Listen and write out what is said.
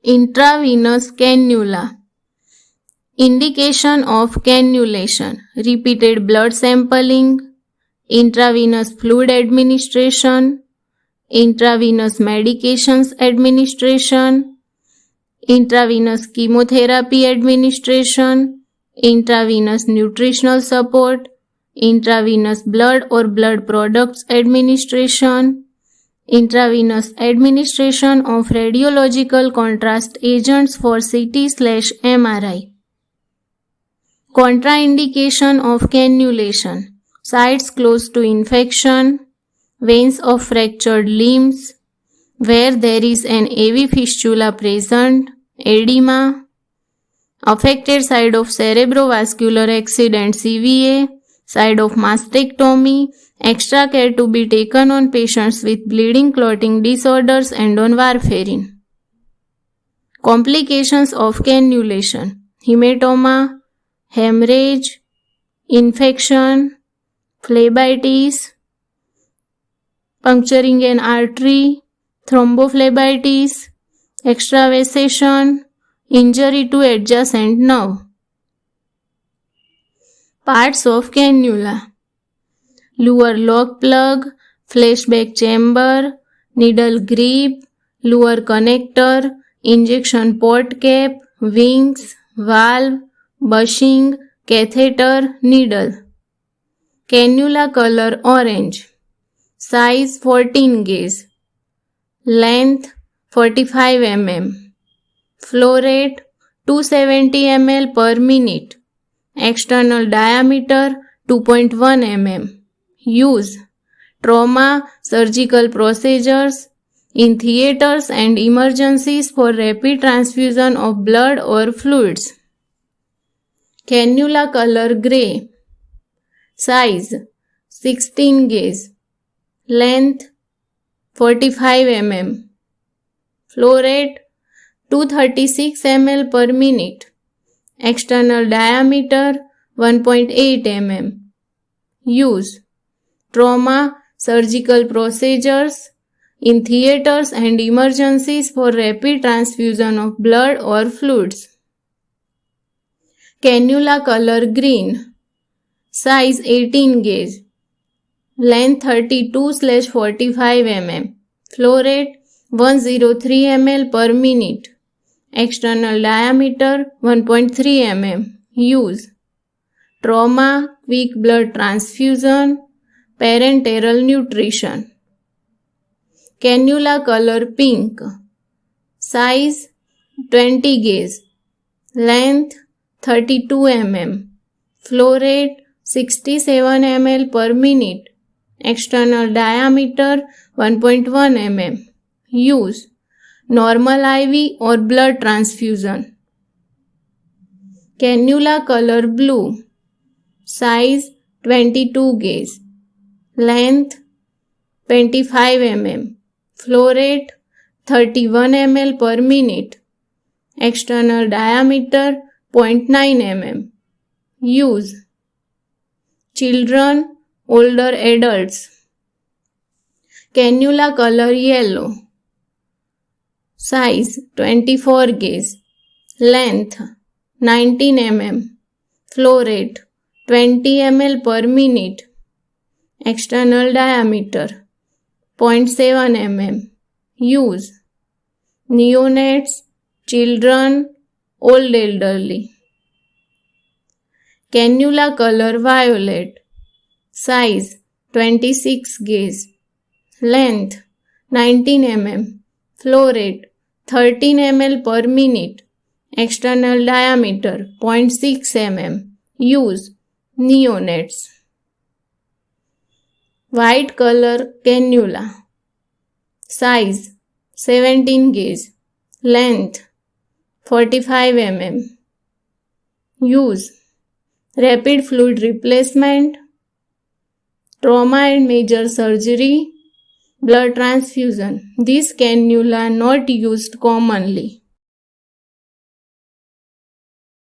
Intravenous cannula. Indication of cannulation: repeated blood sampling, intravenous fluid administration, intravenous medications administration, intravenous chemotherapy administration, intravenous nutritional support, intravenous blood or blood products administration, intravenous administration of radiological contrast agents for CT/MRI. Contraindication of cannulation: sites close to infection, veins of fractured limbs, where there is an AV fistula present, edema, affected side of cerebrovascular accident CVA, side of mastectomy, extra care to be taken on patients with bleeding clotting disorders and on warfarin. Complications of cannulation: hematoma, hemorrhage, infection, phlebitis, puncturing an artery, thrombophlebitis, extravasation, injury to adjacent nerve. Parts of cannula: lower lock plug, flashback chamber, needle grip, lower connector, injection port cap, wings, valve, bushing, catheter, needle. Cannula color orange. Size 14 gauge. Length 45 mm. Flow rate 270 ml per minute. External diameter 2.1 mm. Use: trauma, surgical procedures, in theaters and emergencies for rapid transfusion of blood or fluids. Cannula color gray. Size 16 gauge. Length 45 mm. Flow rate 236 ml per minute. External diameter 1.8 mm. Use: trauma, surgical procedures, in theaters and emergencies for rapid transfusion of blood or fluids. Cannula color green. Size 18 gauge. Length 32/45 mm. Flow rate 103 ml per minute. External diameter 1.3 mm. Use: trauma, quick blood transfusion, parenteral nutrition. Cannula color pink. Size 20 gauge. Length 32 mm. Flow rate 67 ml per minute. External diameter 1.1 mm. Use: normal IV or blood transfusion. Cannula color blue. Size 22 gauge. Length 25 mm. Flow rate 31 ml per minute. External diameter 0.9 mm. Use: children, older adults. Cannula color yellow. Size 24 gauge. Length 19 mm. Flow rate 20 ml per minute. External diameter 0.7 mm. Use: neonates, children, old elderly. Cannula color violet. Size 26 gauge. Length 19 mm. Flow rate 13 ml per minute. External diameter 0.6 mm. Use: neonates. White color cannula. Size 17 gauge. Length 45 mm. Use: rapid fluid replacement, trauma and major surgery, blood transfusion. This cannula not used commonly.